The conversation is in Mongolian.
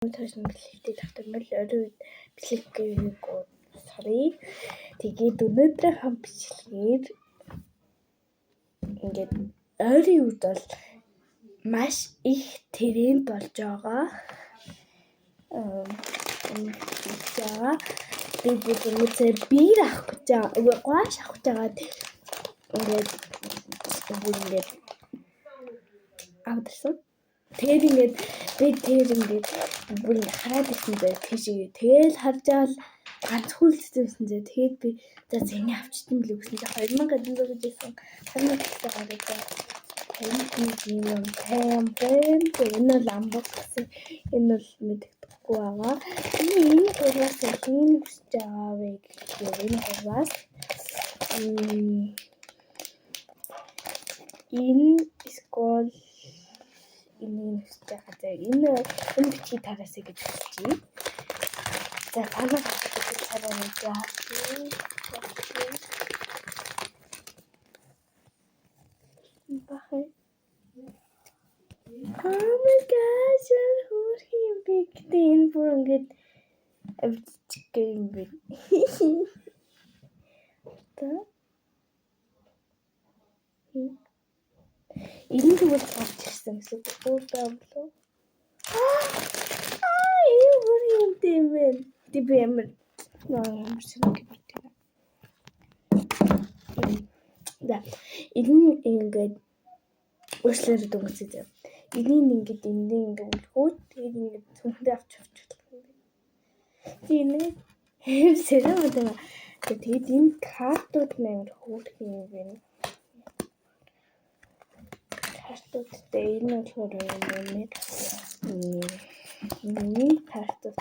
Ташин бэлэгтэй татвал орой бэлэг сарыг тэгээд өнөөдрийн бичлэгээр ингээд ойрын үед бол маш их тренд болж байгаа. Тэгээд өнөөдөр бир авах гэж байгаа. Гош авах гэж байгаа. Ингээд авдсан. Тэгээд ингээд би бүр хараад ирсэн дээр тийшээ тэгэл харж авал ганц хүлцсэн дээр тэгээд би за зэний авчтсан билүү гэсэн чинь 2000 гэж хэлсэн. Хамгийн ихтэй гараад энэ бол амбаг гэсэн энэ бол мэддэхгүй байгаа. Энэ хурваас хийн хүсэж байгаа вэ гэхээр энэ хурваас энэ скол энэ хүсэж байгаа. За энэ бичиг тараасаа гэж хэлчихье. За танаа бичиг тараа нэг яа. Бахай. Oh my gosh, хөрхи бигтэй энэ бүр ингээд авчиг юм бэ. Та энэ тэгвэл гарч ирсэн гэсэн үг болов. Энэ бүр юм бэ. Тэг би ямар шиг гэдэг. Да. Энэ ингээд өөрчлөлт дүнсээ. Энийг ингээд үлгүүд тэгээд ингээд цүнхээ авч болно. Тийм ээ. Сэрэвээ тэгээд энэ картууд нээр хөөрхөн юм байна. Картуудтай энэ болохоор юм. Миний картууд